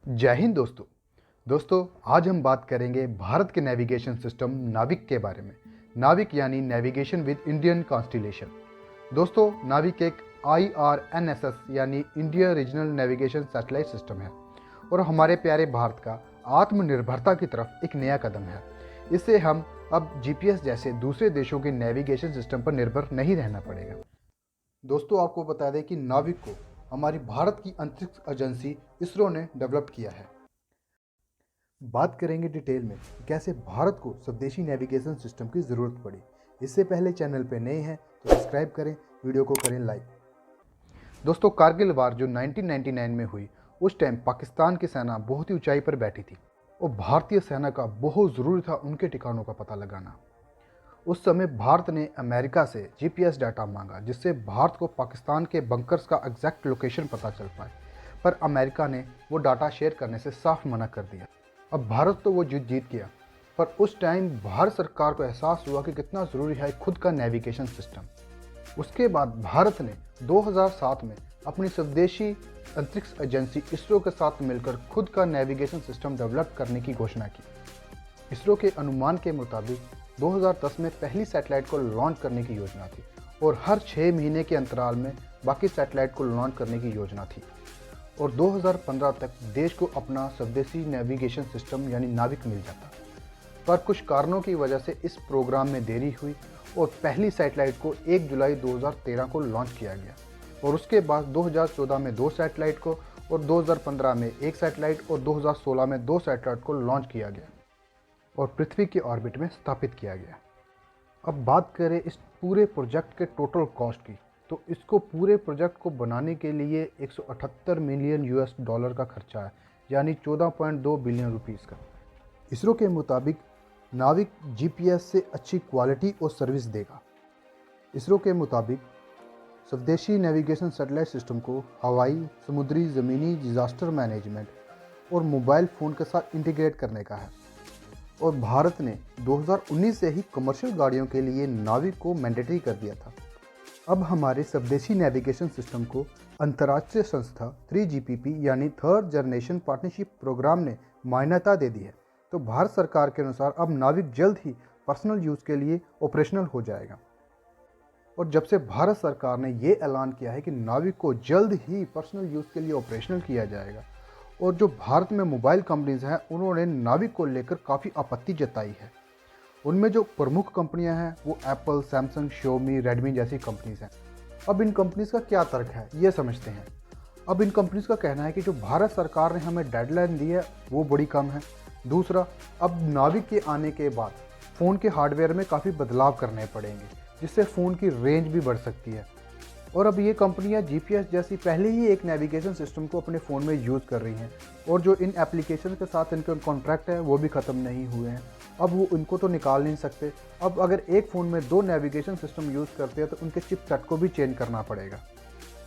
जय हिंद दोस्तों आज हम बात करेंगे भारत के नेविगेशन सिस्टम नाविक के बारे में। नाविक यानी नेविगेशन विद इंडियन कॉन्स्टिलेशन। दोस्तों नाविक एक IRNSS यानी India regional navigation satellite system है और हमारे प्यारे भारत का आत्मनिर्भरता की तरफ एक नया कदम है। इससे हम अब GPS जैसे दूसरे देशों के नेविगेशन सिस्टम पर निर्भर नहीं रहना पड़ेगा। दोस्तों आपको बता दें कि नाविक को हमारी भारत की अंतरिक्ष एजेंसी इसरो ने डेवलप किया है। बात करेंगे डिटेल में कैसे भारत को स्वदेशी नेविगेशन सिस्टम की ज़रूरत पड़ी। इससे पहले चैनल पे नए हैं तो सब्सक्राइब करें, वीडियो को करें लाइक। दोस्तों कारगिल वार जो 1999 में हुई, उस टाइम पाकिस्तान की सेना बहुत ही ऊंचाई पर बैठी थी और भारतीय सेना का बहुत ज़रूरी था उनके ठिकानों का पता लगाना। उस समय भारत ने अमेरिका से GPS डाटा मांगा जिससे भारत को पाकिस्तान के बंकर्स का एग्जैक्ट लोकेशन पता चल पाए, पर अमेरिका ने वो डाटा शेयर करने से साफ मना कर दिया। अब भारत तो वो जीत गया, पर उस टाइम भारत सरकार को एहसास हुआ कि कितना ज़रूरी है खुद का नेविगेशन सिस्टम। उसके बाद भारत ने 2007 में अपनी स्वदेशी अंतरिक्ष एजेंसी इसरो के साथ मिलकर खुद का नेविगेशन सिस्टम डेवलप करने की घोषणा की। इसरो के अनुमान के मुताबिक 2010 में पहली सैटेलाइट को लॉन्च करने की योजना थी और हर 6 महीने के अंतराल में बाकी सैटेलाइट को लॉन्च करने की योजना थी और 2015 तक देश को अपना स्वदेशी नेविगेशन सिस्टम यानी नाविक मिल जाता। पर कुछ कारणों की वजह से इस प्रोग्राम में देरी हुई और पहली सैटेलाइट को 1 जुलाई 2013 को लॉन्च किया गया और उसके बाद 2014 में 2 सैटेलाइट को और 2015 में 1 सैटेलाइट और 2016 में 2 सैटेलाइट को लॉन्च किया गया और पृथ्वी के ऑर्बिट में स्थापित किया गया। अब बात करें इस पूरे प्रोजेक्ट के टोटल कॉस्ट की, तो इसको पूरे प्रोजेक्ट को बनाने के लिए 178 मिलियन US डॉलर का खर्चा है, यानी 14.2 बिलियन रुपीस का। इसरो के मुताबिक नाविक GPS से अच्छी क्वालिटी और सर्विस देगा। इसरो के मुताबिक स्वदेशी नेविगेशन सैटेलाइट सिस्टम को हवाई, समुद्री, ज़मीनी डिजास्टर मैनेजमेंट और मोबाइल फ़ोन के साथ इंटीग्रेट करने का है और भारत ने 2019 से ही कमर्शियल गाड़ियों के लिए नाविक को मैंडेटरी कर दिया था। अब हमारे स्वदेशी नेविगेशन सिस्टम को अंतर्राष्ट्रीय संस्था 3GPP यानी थर्ड जनरेशन पार्टनरशिप प्रोग्राम ने मान्यता दे दी है, तो भारत सरकार के अनुसार अब नाविक जल्द ही पर्सनल यूज़ के लिए ऑपरेशनल हो जाएगा। और जब से भारत सरकार ने ये ऐलान किया है कि नाविक को जल्द ही पर्सनल यूज़ के लिए ऑपरेशनल किया जाएगा, और जो भारत में मोबाइल कंपनीज हैं उन्होंने नाविक को लेकर काफ़ी आपत्ति जताई है। उनमें जो प्रमुख कंपनियां हैं वो एप्पल, सैमसंग, Xiaomi, रेडमी जैसी कंपनीज हैं। अब इन कंपनीज का क्या तर्क है ये समझते हैं। अब इन कंपनीज का कहना है कि जो भारत सरकार ने हमें डेडलाइन दी है वो बड़ी कम है। दूसरा, अब नाविक के आने के बाद फ़ोन के हार्डवेयर में काफ़ी बदलाव करने पड़ेंगे जिससे फ़ोन की रेंज भी बढ़ सकती है। और अब ये कंपनियां GPS जैसी पहले ही एक नेविगेशन सिस्टम को अपने फ़ोन में यूज़ कर रही हैं और जो इन एप्लीकेशन के साथ इनके कॉन्ट्रैक्ट है वो भी ख़त्म नहीं हुए हैं। अब वो इनको तो निकाल नहीं सकते। अब अगर एक फ़ोन में 2 नेविगेशन सिस्टम यूज़ करते हैं तो उनके चिपसेट को भी चेंज करना पड़ेगा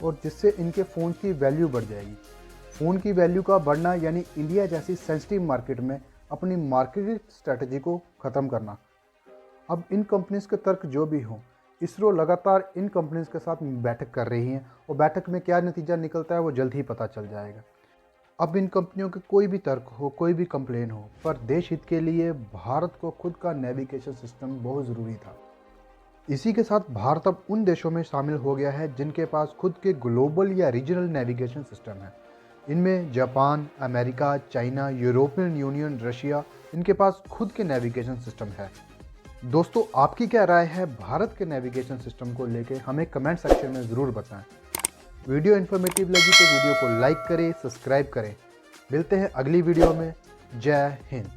और जिससे इनके फ़ोन की वैल्यू बढ़ जाएगी। फ़ोन की वैल्यू का बढ़ना यानी इंडिया जैसी सेंसिटिव मार्केट में अपनी मार्केटिंग स्ट्रैटेजी को ख़त्म करना। अब इन कंपनीज़ के तर्क जो भी हों, इसरो लगातार इन कंपनीज के साथ बैठक कर रही हैं और बैठक में क्या नतीजा निकलता है वो जल्द ही पता चल जाएगा। अब इन कंपनियों के कोई भी तर्क हो, कोई भी कंप्लेन हो, पर देश हित के लिए भारत को खुद का नेविगेशन सिस्टम बहुत ज़रूरी था। इसी के साथ भारत अब उन देशों में शामिल हो गया है जिनके पास खुद के ग्लोबल या रीजनल नेविगेशन सिस्टम है। इनमें Japan, America, China, European union, Russia, इनके पास खुद के नेविगेशन सिस्टम है। दोस्तों आपकी क्या राय है भारत के नेविगेशन सिस्टम को लेके, हमें कमेंट सेक्शन में ज़रूर बताएं। वीडियो इन्फॉर्मेटिव लगी तो वीडियो को लाइक करें, सब्सक्राइब करें। मिलते हैं अगली वीडियो में। जय हिंद।